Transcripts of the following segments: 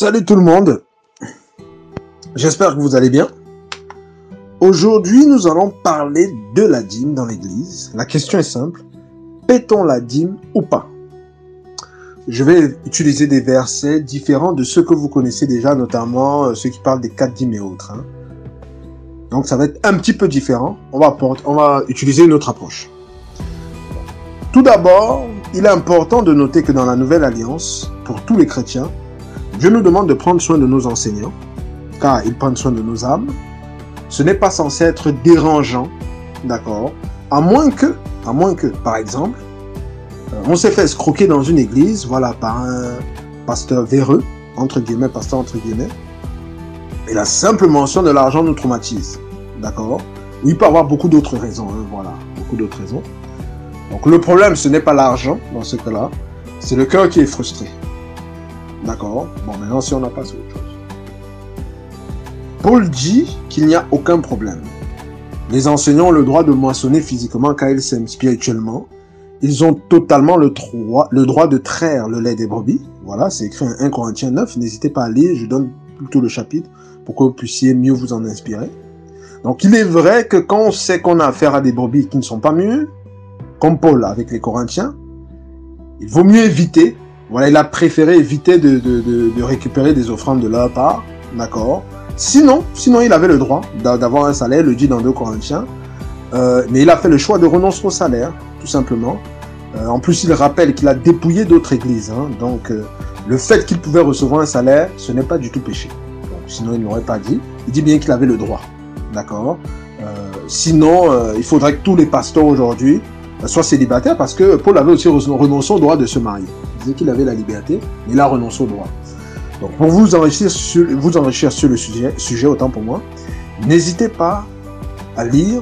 Salut tout le monde, j'espère que vous allez bien. Aujourd'hui, nous allons parler de la dîme dans l'église. La question est simple, paie-t-on la dîme ou pas? Je vais utiliser des versets différents de ceux que vous connaissez déjà, notamment ceux qui parlent des 4 dîmes et autres. Donc ça va être un petit peu différent, on va utiliser une autre approche. Tout d'abord, il est important de noter que dans la Nouvelle Alliance, pour tous les chrétiens, Dieu nous demande de prendre soin de nos enseignants, car ils prennent soin de nos âmes. Ce n'est pas censé être dérangeant, d'accord? À moins que, par exemple, on s'est fait escroquer dans une église, voilà, par un pasteur véreux, pasteur entre guillemets, et la simple mention de l'argent nous traumatise, d'accord? Il peut y avoir beaucoup d'autres raisons, voilà, beaucoup d'autres raisons. Donc le problème, ce n'est pas l'argent, dans ce cas-là, c'est le cœur qui est frustré. D'accord? Bon, maintenant, si on n'a pas, c'est autre chose. Paul dit qu'il n'y a aucun problème. Les enseignants ont le droit de moissonner physiquement car ils s'aiment spirituellement. Ils ont totalement le droit de traire le lait des brebis. Voilà, c'est écrit en 1 Corinthiens 9. N'hésitez pas à lire, je donne plutôt le chapitre pour que vous puissiez mieux vous en inspirer. Donc, il est vrai que quand on sait qu'on a affaire à des brebis qui ne sont pas mûres, comme Paul avec les Corinthiens, il vaut mieux éviter. Voilà, il a préféré éviter de récupérer des offrandes de leur part, d'accord. Sinon, il avait le droit d'avoir un salaire, le dit dans 2 Corinthiens, mais il a fait le choix de renoncer au salaire, tout simplement. En plus, il rappelle qu'il a dépouillé d'autres églises, donc le fait qu'il pouvait recevoir un salaire, ce n'est pas du tout péché. Donc, sinon, il ne l'aurait pas dit. Il dit bien qu'il avait le droit, d'accord. Sinon, il faudrait que tous les pasteurs aujourd'hui soient célibataires, parce que Paul avait aussi renoncé au droit de se marier. Il disait qu'il avait la liberté, mais il a renoncé au droit. Donc, pour vous enrichir sur le sujet, autant pour moi, n'hésitez pas à lire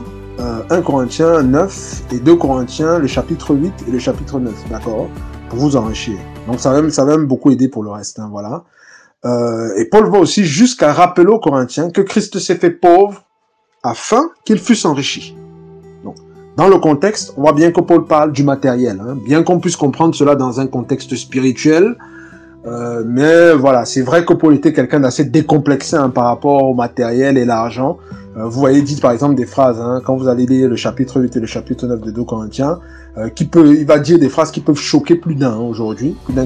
1 Corinthiens 9 et 2 Corinthiens, le chapitre 8 et le chapitre 9, d'accord, pour vous enrichir. Donc, ça va même beaucoup aider pour le reste, voilà. Et Paul va aussi jusqu'à rappeler aux Corinthiens que Christ s'est fait pauvre afin qu'il fût enrichi. Dans le contexte, on voit bien que Paul parle du matériel, bien qu'on puisse comprendre cela dans un contexte spirituel, mais voilà, c'est vrai que Paul était quelqu'un d'assez décomplexé par rapport au matériel et l'argent. Vous voyez, dit par exemple des phrases, quand vous allez lire le chapitre 8 et le chapitre 9 de 2 Corinthiens, il va dire des phrases qui peuvent choquer plus d'un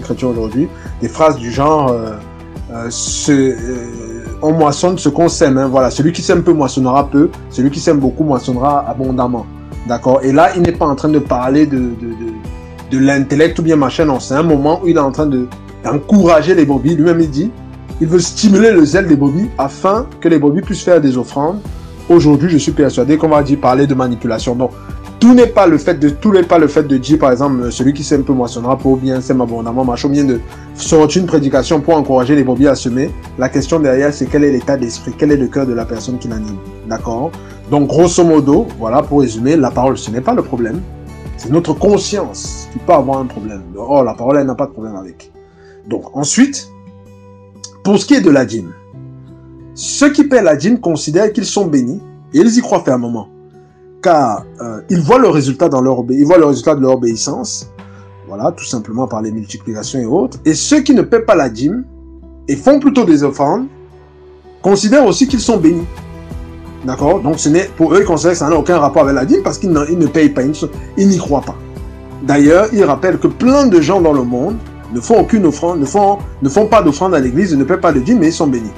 chrétien aujourd'hui, des phrases du genre on moissonne ce qu'on sème, voilà, celui qui sème peu moissonnera peu, celui qui sème beaucoup moissonnera abondamment. D'accord. Et là, il n'est pas en train de parler de l'intellect ou bien machin. Non, c'est un moment où il est en train d'encourager les brebis. Lui-même, il dit, il veut stimuler le zèle des brebis afin que les brebis puissent faire des offrandes. Aujourd'hui, je suis persuadé qu'on va parler de manipulation. Donc, tout n'est pas le fait de dire, par exemple, celui qui sème peu moissonnera peu ou bien sème abondamment, machin, ou bien de sortir une prédication pour encourager les brebis à semer. La question derrière, c'est quel est l'état d'esprit, quel est le cœur de la personne qui l'anime. D'accord? Donc, grosso modo, voilà, pour résumer, la parole, ce n'est pas le problème. C'est notre conscience qui peut avoir un problème. Oh, la parole, elle n'a pas de problème avec. Donc, ensuite, pour ce qui est de la dîme, ceux qui paient la dîme considèrent qu'ils sont bénis et ils y croient fermement. Car ils voient le résultat de leur obéissance, voilà, tout simplement par les multiplications et autres. Et ceux qui ne paient pas la dîme et font plutôt des offrandes, considèrent aussi qu'ils sont bénis. D'accord? Donc, pour eux, ils considèrent que ça n'a aucun rapport avec la dîme parce qu'ils ne payent pas, ils n'y croient pas. D'ailleurs, ils rappellent que plein de gens dans le monde ne font aucune offrande, ne font pas d'offrande à l'église, ne paient pas de dîme, mais ils sont bénis.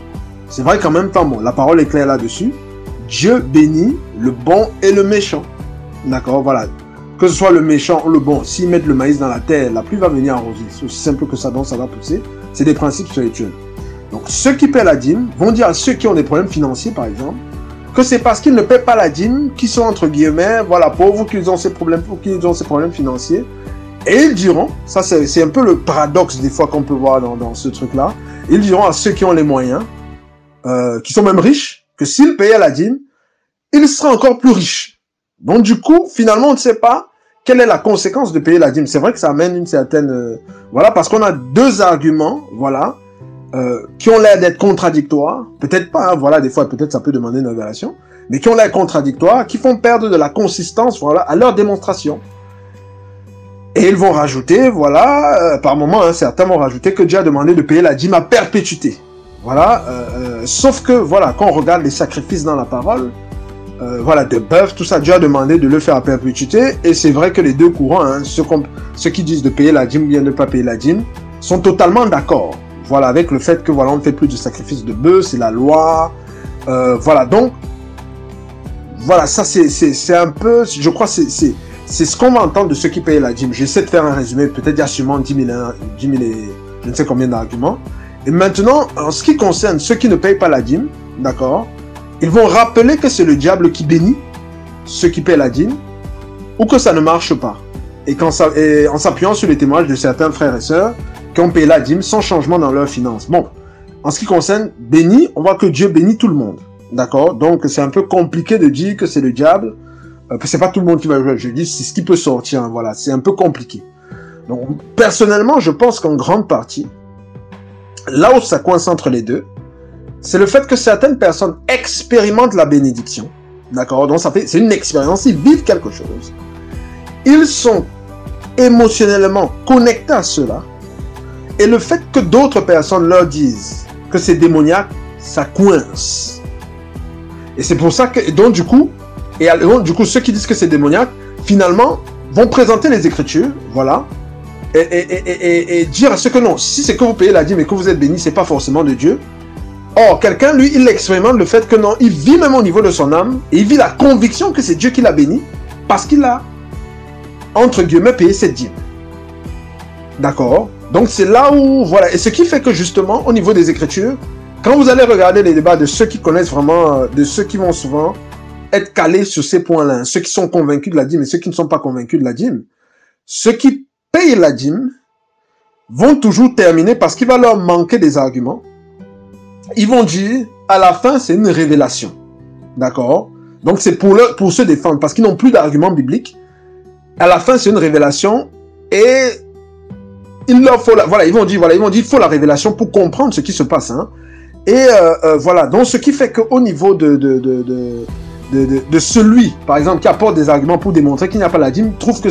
C'est vrai qu'en même temps, bon, la parole est claire là-dessus. Dieu bénit le bon et le méchant. D'accord? Voilà. Que ce soit le méchant ou le bon, s'ils mettent le maïs dans la terre, la pluie va venir arroser. C'est aussi simple que ça, donc ça va pousser. C'est des principes spirituels. Donc, ceux qui paient la dîme vont dire à ceux qui ont des problèmes financiers, par exemple, que c'est parce qu'ils ne paient pas la dîme qu'ils sont, entre guillemets, voilà, pauvres, qu'ils ont ces problèmes financiers. Et ils diront, ça c'est un peu le paradoxe des fois qu'on peut voir dans ce truc-là, ils diront à ceux qui ont les moyens, qui sont même riches, que s'ils payaient la dîme, ils seraient encore plus riches. Donc du coup, finalement, on ne sait pas quelle est la conséquence de payer la dîme. C'est vrai que ça amène une certaine... voilà, parce qu'on a deux arguments, voilà, qui ont l'air d'être contradictoires, peut-être pas, voilà, des fois, peut-être ça peut demander une révélation, mais qui ont l'air contradictoires, qui font perdre de la consistance, voilà, à leur démonstration. Et ils vont rajouter, voilà, par moment, hein, certains vont rajouter que Dieu a demandé de payer la dîme à perpétuité. Voilà, sauf que, voilà, quand on regarde les sacrifices dans la parole, voilà, de bœuf, tout ça, Dieu a demandé de le faire à perpétuité. Et c'est vrai que les deux courants, hein, ceux qui disent de payer la dîme ou bien de ne pas payer la dîme, sont totalement d'accord. Voilà, avec le fait que, voilà, on ne fait plus de sacrifices de bœuf, c'est la loi. Voilà, donc, voilà, ça, c'est un peu, je crois, c'est ce qu'on va entendre de ceux qui payent la dîme. J'essaie de faire un résumé, peut-être il y a sûrement 10 000 et je ne sais combien d'arguments. Et maintenant, en ce qui concerne ceux qui ne payent pas la dîme, d'accord, ils vont rappeler que c'est le diable qui bénit ceux qui paient la dîme, ou que ça ne marche pas. Et en s'appuyant sur les témoignages de certains frères et sœurs qui ont payé la dîme sans changement dans leurs finances. Bon, en ce qui concerne béni, on voit que Dieu bénit tout le monde. D'accord? Donc c'est un peu compliqué de dire que c'est le diable. C'est pas tout le monde qui va jouer. Je dis, c'est ce qui peut sortir. Hein, voilà, c'est un peu compliqué. Donc, personnellement, je pense qu'en grande partie, là où ça coince entre les deux, c'est le fait que certaines personnes expérimentent la bénédiction. D'accord? Donc, c'est une expérience. Ils vivent quelque chose. Ils sont émotionnellement connectés à cela. Et le fait que d'autres personnes leur disent que c'est démoniaque, ça coince. Et c'est pour ça que, donc, du coup, ceux qui disent que c'est démoniaque, finalement, vont présenter les Écritures, voilà, et dire à ceux que non, si c'est que vous payez la dîme et que vous êtes bénis, c'est pas forcément de Dieu. Or, quelqu'un, lui, il expérimente le fait que non, il vit même au niveau de son âme, et il vit la conviction que c'est Dieu qui l'a béni, parce qu'il a, entre guillemets, payé cette dîme. D'accord? Donc, c'est là où, voilà, et ce qui fait que justement, au niveau des Écritures, quand vous allez regarder les débats de ceux qui connaissent vraiment, de ceux qui vont souvent être calés sur ces points-là, hein, ceux qui sont convaincus de la dîme et ceux qui ne sont pas convaincus de la dîme, ceux qui payent la dîme vont toujours terminer parce qu'il va leur manquer des arguments. Ils vont dire, à la fin, c'est une révélation. D'accord? Donc, c'est pour se défendre parce qu'ils n'ont plus d'arguments bibliques. À la fin, c'est une révélation et il leur faut voilà, ils vont dire, il faut la révélation pour comprendre ce qui se passe, hein. Et voilà, donc ce qui fait qu'au niveau de celui, par exemple, qui apporte des arguments pour démontrer qu'il n'y a pas la dîme, trouve que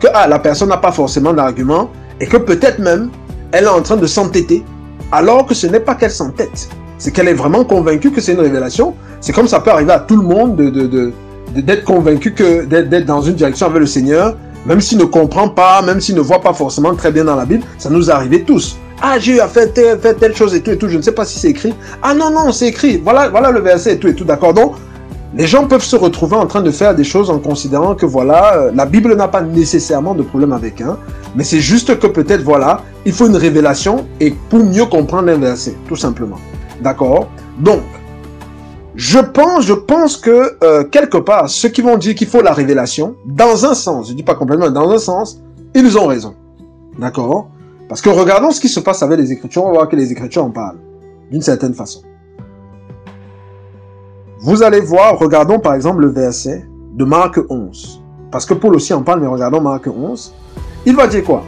la personne n'a pas forcément d'arguments et que peut-être même, elle est en train de s'entêter, alors que ce n'est pas qu'elle s'entête. C'est qu'elle est vraiment convaincue que c'est une révélation. C'est comme ça peut arriver à tout le monde d'être convaincu d'être dans une direction avec le Seigneur, même s'il ne comprend pas, même s'il ne voit pas forcément très bien dans la Bible, ça nous arrive tous. Ah, Dieu a fait telle chose et tout, je ne sais pas si c'est écrit. Ah non, c'est écrit. Voilà le verset et tout, d'accord. Donc, les gens peuvent se retrouver en train de faire des choses en considérant que, voilà, la Bible n'a pas nécessairement de problème avec, hein, mais c'est juste que peut-être, voilà, il faut une révélation et pour mieux comprendre un verset, tout simplement. D'accord? Donc, je pense que, quelque part, ceux qui vont dire qu'il faut la révélation, dans un sens, je ne dis pas complètement, dans un sens, ils ont raison. D'accord? Parce que regardons ce qui se passe avec les Écritures, on va voir que les Écritures en parlent, d'une certaine façon. Vous allez voir, regardons par exemple le verset de Marc 11. Parce que Paul aussi en parle, mais regardons Marc 11. Il va dire quoi?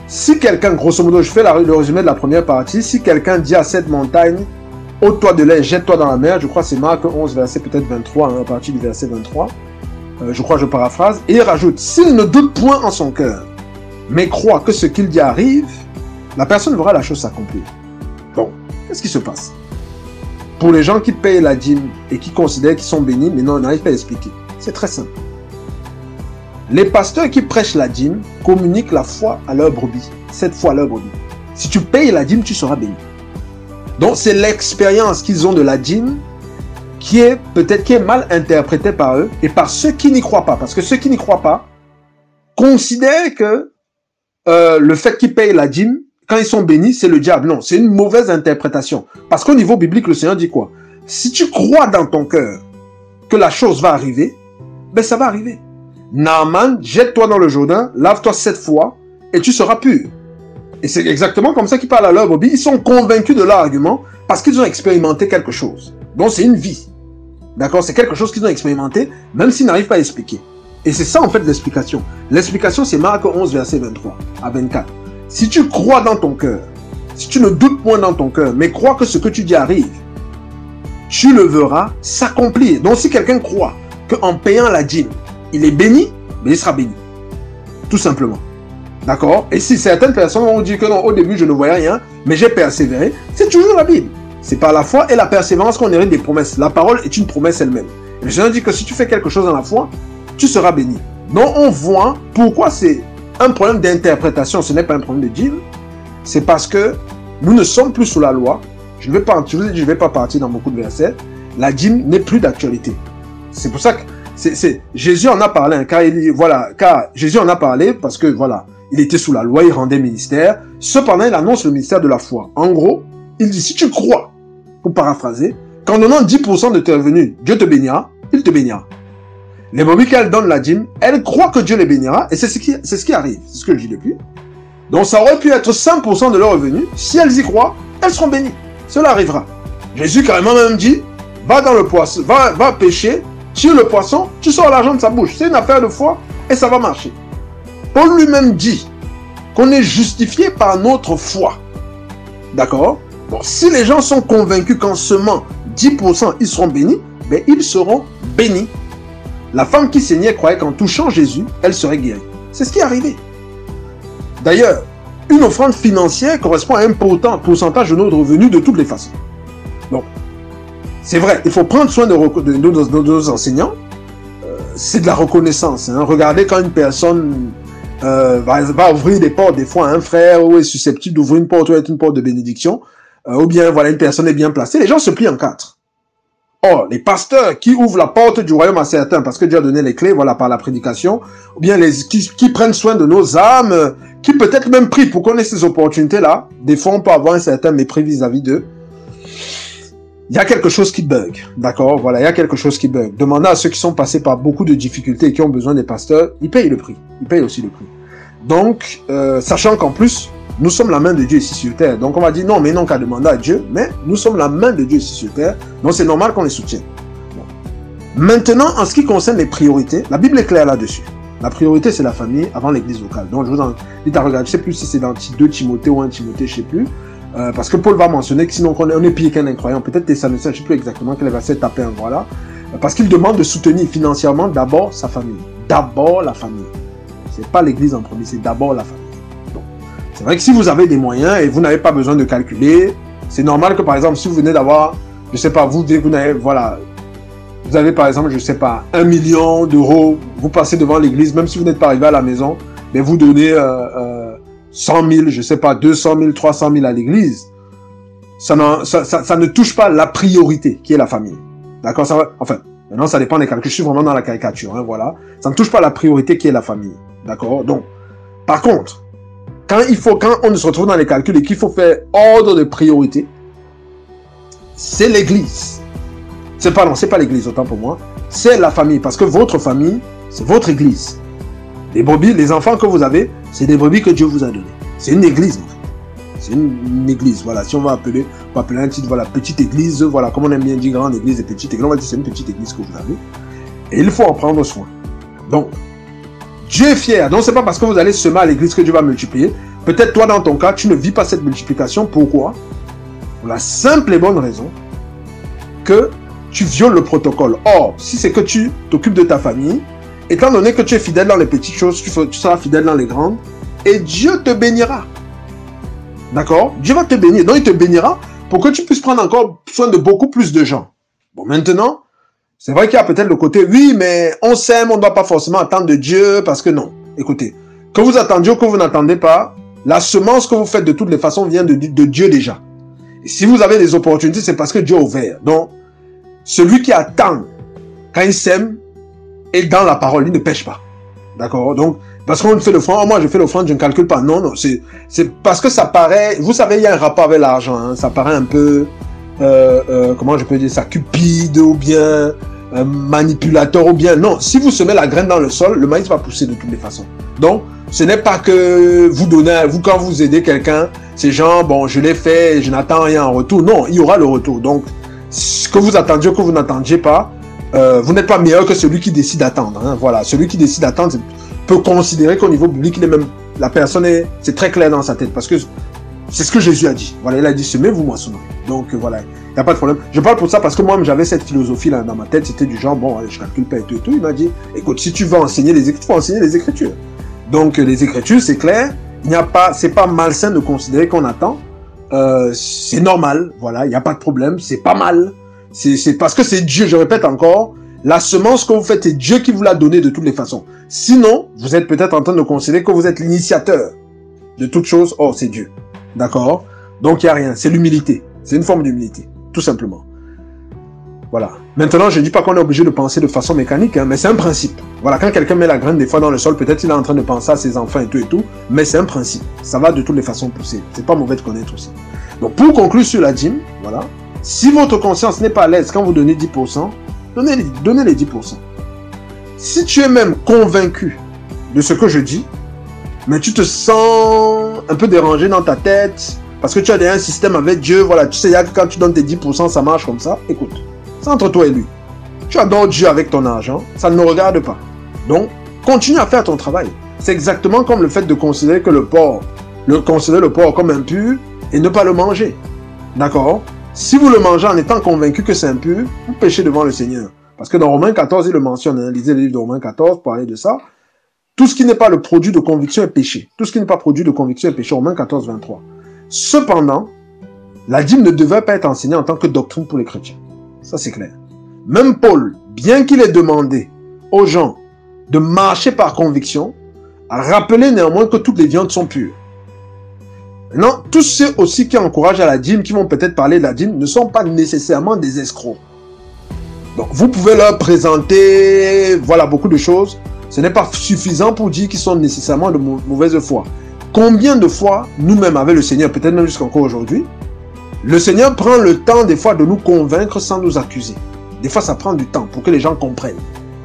Si quelqu'un, grosso modo, je fais le résumé de la première partie, si quelqu'un dit à cette montagne, ôte-toi de là et jette-toi dans la mer, je crois que c'est Marc 11, verset peut-être 23, hein, à partir du verset 23, je crois que je paraphrase, et il rajoute, s'il ne doute point en son cœur, mais croit que ce qu'il dit arrive, la personne verra la chose s'accomplir. Bon, qu'est-ce qui se passe? Pour les gens qui payent la dîme et qui considèrent qu'ils sont bénis, mais non, on n'arrive pas à expliquer. C'est très simple. Les pasteurs qui prêchent la dîme communiquent la foi à leur brebis. Cette foi à leur brebis. Si tu payes la dîme, tu seras béni. Donc c'est l'expérience qu'ils ont de la dîme qui est mal interprétée par eux et par ceux qui n'y croient pas. Parce que ceux qui n'y croient pas considèrent que le fait qu'ils payent la dîme, quand ils sont bénis, c'est le diable. Non, c'est une mauvaise interprétation. Parce qu'au niveau biblique, le Seigneur dit quoi? Si tu crois dans ton cœur que la chose va arriver, ben ça va arriver. Naaman, jette-toi dans le Jourdain, lave-toi 7 fois, et tu seras pur. Et c'est exactement comme ça qu'ils parlent à leur brebis. Ils sont convaincus de leur argument parce qu'ils ont expérimenté quelque chose. Donc c'est une vie. D'accord? C'est quelque chose qu'ils ont expérimenté, même s'ils n'arrivent pas à expliquer. Et c'est ça en fait l'explication. L'explication c'est Marc 11, verset 23 à 24. Si tu crois dans ton cœur, si tu ne doutes point dans ton cœur, mais crois que ce que tu dis arrive, tu le verras s'accomplir. Donc si quelqu'un croit qu'en payant la dîme, il est béni, mais il sera béni. tout simplement. D'accord? Et si certaines personnes vont dire que non, au début je ne voyais rien, mais j'ai persévéré, c'est toujours la Bible. C'est par la foi et la persévérance qu'on hérite des promesses. La parole est une promesse elle-même. Le Seigneur dit que si tu fais quelque chose dans la foi, tu seras béni. Donc on voit pourquoi c'est un problème d'interprétation, ce n'est pas un problème de dîme. C'est parce que nous ne sommes plus sous la loi. Je ne vais pas partir dans beaucoup de versets. La dîme n'est plus d'actualité. C'est pour ça que Jésus en a parlé, hein, car Jésus en a parlé parce que voilà, il était sous la loi, il rendait ministère. Cependant, il annonce le ministère de la foi. En gros, il dit, si tu crois, pour paraphraser, qu'en donnant 10% de tes revenus, Dieu te bénira, il te bénira. Les brebis qu'elles donnent la dîme, elles croient que Dieu les bénira, et c'est ce qui arrive. C'est ce que je dis depuis. Donc ça aurait pu être 100% de leurs revenus. Si elles y croient, elles seront bénies. Cela arrivera. Jésus carrément même dit, va dans le poisson, va pêcher, tire le poisson, tu sors l'argent de sa bouche. C'est une affaire de foi et ça va marcher. Paul lui-même dit qu'on est justifié par notre foi. D'accord? Bon, si les gens sont convaincus qu'en semant 10%, ils seront bénis, ben ils seront bénis. La femme qui saignait croyait qu'en touchant Jésus, elle serait guérie. C'est ce qui est arrivé. D'ailleurs, une offrande financière correspond à un pourcentage de notre revenu de toutes les façons. Donc, c'est vrai, il faut prendre soin de nos enseignants. C'est de la reconnaissance. Hein. Regardez quand une personne va ouvrir des portes, des fois un frère ou est susceptible d'ouvrir une porte ou être une porte de bénédiction, ou bien voilà, une personne est bien placée, les gens se plient en quatre. Or, les pasteurs qui ouvrent la porte du royaume à certains, parce que Dieu a donné les clés, voilà, par la prédication, ou bien qui prennent soin de nos âmes, qui peut-être même prient pour qu'on ait ces opportunités-là, des fois on peut avoir un certain mépris vis-à-vis d'eux. Il y a quelque chose qui bug, d'accord? Voilà, il y a quelque chose qui bug. Demandez à ceux qui sont passés par beaucoup de difficultés et qui ont besoin des pasteurs, ils payent le prix. Ils payent aussi le prix. Donc, sachant qu'en plus, nous sommes la main de Dieu ici sur terre. Donc on va dire non, mais non qu'à demander à Dieu, mais nous sommes la main de Dieu ici sur terre. Donc c'est normal qu'on les soutienne. Bon. Maintenant, en ce qui concerne les priorités, la Bible est claire là-dessus. La priorité, c'est la famille avant l'église locale. Donc je vous invite à regarder, je ne sais plus si c'est dans 2 Timothée ou 1 Timothée, je ne sais plus. Parce que Paul va mentionner que sinon on est pire qu'un incroyant. Peut-être Thessaloniciens, je ne sais plus exactement quel verset taper un voilà. Parce qu'il demande de soutenir financièrement d'abord sa famille. D'abord la famille. Ce n'est pas l'église en premier, c'est d'abord la famille. C'est vrai que si vous avez des moyens et vous n'avez pas besoin de calculer, c'est normal que par exemple, si vous venez d'avoir, je ne sais pas, vous avez par exemple, je ne sais pas, 1 million d'euros, vous passez devant l'église, même si vous n'êtes pas arrivé à la maison, mais vous donnez 100 000, je ne sais pas, 200 000, 300 000 à l'église, ça ne touche pas la priorité qui est la famille. D'accord? Enfin, maintenant ça dépend des calculs, je suis vraiment dans la caricature, hein, voilà. Ça ne touche pas la priorité qui est la famille. D'accord? Donc, par contre, quand on se retrouve dans les calculs et qu'il faut faire ordre de priorité, c'est l'église. C'est pas l'église, autant pour moi. C'est la famille, parce que votre famille, c'est votre église. Les brebis, les enfants que vous avez, c'est des brebis que Dieu vous a donnés. C'est une église, en fait. C'est une église, voilà. Si on va appeler un titre, voilà, petite église, voilà, comme on aime bien dire grande église et petite église, on va dire c'est une petite église que vous avez. Et il faut en prendre soin. Donc, Dieu est fier. Donc, c'est pas parce que vous allez semer à l'église que Dieu va multiplier. Peut-être toi, dans ton cas, tu ne vis pas cette multiplication. Pourquoi? Pour la simple et bonne raison que tu violes le protocole. Or, si c'est que tu t'occupes de ta famille, étant donné que tu es fidèle dans les petites choses, tu seras fidèle dans les grandes, et Dieu te bénira. D'accord? Dieu va te bénir. Donc, il te bénira pour que tu puisses prendre encore soin de beaucoup plus de gens. Bon, maintenant, c'est vrai qu'il y a peut-être le côté, oui, mais on s'aime, on ne doit pas forcément attendre de Dieu, parce que non. Écoutez, que vous attendiez ou que vous n'attendez pas, la semence que vous faites de toutes les façons vient de Dieu déjà. Et si vous avez des opportunités, c'est parce que Dieu a ouvert. Donc, celui qui attend, quand il sème, est dans la parole, il ne pêche pas. D'accord? Donc, parce qu'on fait l'offrande, moi je fais l'offrande, je ne calcule pas. Non, non, c'est parce que ça paraît, vous savez, il y a un rapport avec l'argent, hein, ça paraît un peu, comment je peux dire ça, cupide ou bien manipulateur ou bien, non, si vous semez la graine dans le sol, le maïs va pousser de toutes les façons. Donc, ce n'est pas que vous donnez, quand vous aidez quelqu'un, c'est genre, bon, je l'ai fait, je n'attends rien en retour. Non, il y aura le retour. Donc, ce que vous attendiez ou que vous n'attendiez pas, vous n'êtes pas meilleur que celui qui décide d'attendre. Hein, voilà, celui qui décide d'attendre peut considérer qu'au niveau biblique, il est même, la personne c'est très clair dans sa tête parce que c'est ce que Jésus a dit. Voilà, il a dit, semez-vous moissonnerez. Donc voilà, il n'y a pas de problème. Je parle pour ça parce que moi, j'avais cette philosophie là dans ma tête. C'était du genre, bon, je calcule pas et tout. Il m'a dit, écoute, si tu veux enseigner les Écritures, il faut enseigner les Écritures. Donc, les Écritures, c'est clair. C'est pas malsain de considérer qu'on attend. C'est normal. Voilà, il n'y a pas de problème. C'est pas mal. C'est parce que c'est Dieu, je répète encore. La semence que vous faites, c'est Dieu qui vous l'a donnée de toutes les façons. Sinon, vous êtes peut-être en train de considérer que vous êtes l'initiateur de toute chose. Oh, c'est Dieu. D'accord? Donc, il n'y a rien. C'est l'humilité. C'est une forme d'humilité. Tout simplement. Voilà. Maintenant, je ne dis pas qu'on est obligé de penser de façon mécanique, hein, mais c'est un principe. Voilà, quand quelqu'un met la graine des fois dans le sol, peut-être il est en train de penser à ses enfants et tout, mais c'est un principe. Ça va de toutes les façons pousser. C'est pas mauvais de connaître aussi. Donc, pour conclure sur la dîme, voilà, si votre conscience n'est pas à l'aise quand vous donnez 10%, donnez les 10%. Si tu es même convaincu de ce que je dis, mais tu te sens un peu dérangé dans ta tête, parce que tu as déjà un système avec Dieu, voilà, tu sais, que quand tu donnes tes 10%, ça marche comme ça, écoute. C'est entre toi et lui. Tu adores Dieu avec ton argent, ça ne me regarde pas. Donc, continue à faire ton travail. C'est exactement comme le fait de considérer que considérer le porc comme impur et ne pas le manger. D'accord? Si vous le mangez en étant convaincu que c'est impur, vous péchez devant le Seigneur. Parce que dans Romains 14, il le mentionne, hein, lisez le livre de Romains 14 pour parler de ça. Tout ce qui n'est pas le produit de conviction est péché. Tout ce qui n'est pas produit de conviction est péché. Romains 14, 23. Cependant, la dîme ne devait pas être enseignée en tant que doctrine pour les chrétiens. Ça, c'est clair. Même Paul, bien qu'il ait demandé aux gens de marcher par conviction, a rappelé néanmoins que toutes les viandes sont pures. Maintenant, tous ceux aussi qui encouragent à la dîme, qui vont peut-être parler de la dîme, ne sont pas nécessairement des escrocs. Donc, vous pouvez leur présenter, voilà, beaucoup de choses. Ce n'est pas suffisant pour dire qu'ils sont nécessairement de mauvaise foi. Combien de fois, nous-mêmes avec le Seigneur, peut-être même jusqu'encore aujourd'hui, le Seigneur prend le temps des fois de nous convaincre sans nous accuser. Des fois, ça prend du temps pour que les gens comprennent.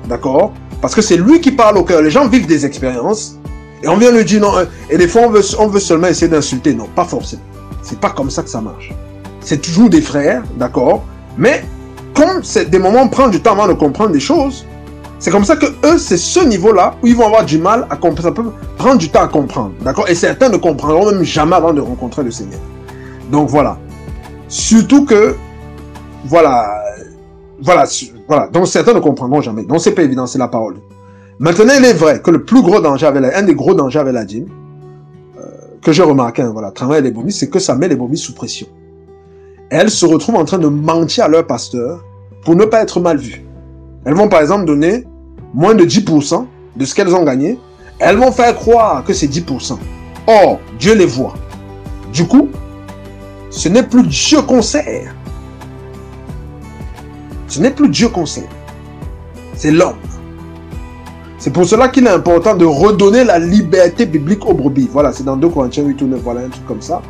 D'accord? Parce que c'est lui qui parle au cœur. Les gens vivent des expériences et on vient lui dire non. Et des fois, on veut seulement essayer d'insulter. Non, pas forcément. C'est pas comme ça que ça marche. C'est toujours des frères, d'accord? Mais comme c'est des moments où on prend du temps avant de comprendre des choses, c'est comme ça que eux, c'est ce niveau-là où ils vont avoir du mal à comprendre. Ça peut prendre du temps à comprendre, d'accord? Et certains ne comprendront même jamais avant de rencontrer le Seigneur. Donc voilà. Surtout que, voilà. Donc certains ne comprendront jamais. Donc c'est pas évident, c'est la parole. Maintenant, il est vrai que le plus gros danger un des gros dangers avec la dîme, que j'ai remarqué, hein, voilà, travailler les brebis, c'est que ça met les brebis sous pression. Elles se retrouvent en train de mentir à leur pasteur pour ne pas être mal vues. Elles vont par exemple donner moins de 10% de ce qu'elles ont gagné. Elles vont faire croire que c'est 10%. Or, Dieu les voit. Du coup, ce n'est plus Dieu qu'on sert. Ce n'est plus Dieu qu'on sert. C'est l'homme. C'est pour cela qu'il est important de redonner la liberté biblique aux brebis. Voilà, c'est dans 2 Corinthiens 8 ou 9, voilà un truc comme ça.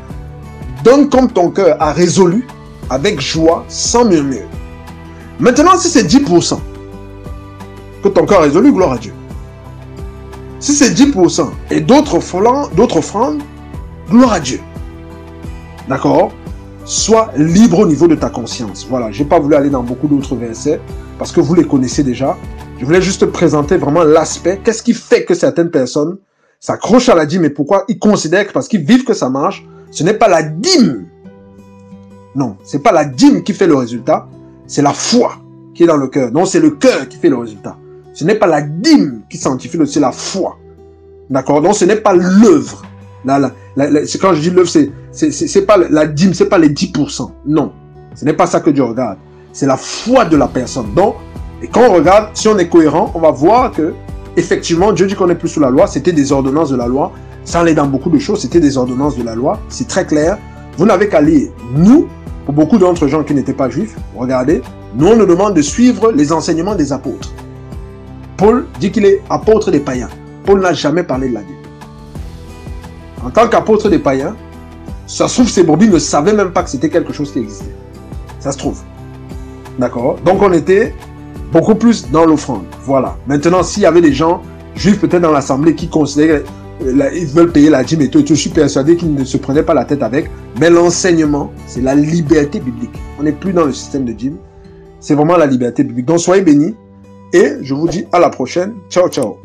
Donne comme ton cœur a résolu, avec joie, sans murmure. Maintenant, si c'est 10% que ton cœur a résolu, gloire à Dieu. Si c'est 10% et d'autres offrandes, gloire à Dieu. D'accord? Sois libre au niveau de ta conscience. Voilà, je n'ai pas voulu aller dans beaucoup d'autres versets parce que vous les connaissez déjà. Je voulais juste présenter vraiment l'aspect. Qu'est-ce qui fait que certaines personnes s'accrochent à la dîme et pourquoi ils considèrent que parce qu'ils vivent que ça marche, ce n'est pas la dîme. Non, ce n'est pas la dîme qui fait le résultat, c'est la foi qui est dans le cœur. Non, c'est le cœur qui fait le résultat. Ce n'est pas la dîme qui sanctifie, c'est la foi. D'accord? Donc ce n'est pas l'œuvre. Quand je dis l'œuvre, c'est pas la dîme, c'est pas les 10%. Non, ce n'est pas ça que Dieu regarde. C'est la foi de la personne. Donc, et quand on regarde, si on est cohérent, on va voir que effectivement, Dieu dit qu'on n'est plus sous la loi. C'était des ordonnances de la loi. Ça allait dans beaucoup de choses. C'était des ordonnances de la loi. C'est très clair. Vous n'avez qu'à lire. Nous, pour beaucoup d'autres gens qui n'étaient pas juifs, regardez, nous on nous demande de suivre les enseignements des apôtres. Paul dit qu'il est apôtre des païens. Paul n'a jamais parlé de la dîme. En tant qu'apôtre des païens, ça se trouve, ces brebis ne savaient même pas que c'était quelque chose qui existait. Ça se trouve. D'accord? Donc on était beaucoup plus dans l'offrande. Voilà. Maintenant, s'il y avait des gens juifs peut-être dans l'assemblée qui considéraient ils veulent payer la dîme et tout, je suis persuadé qu'ils ne se prenaient pas la tête avec. Mais l'enseignement, c'est la liberté biblique. On n'est plus dans le système de dîme. C'est vraiment la liberté biblique. Donc soyez bénis et je vous dis à la prochaine. Ciao, ciao.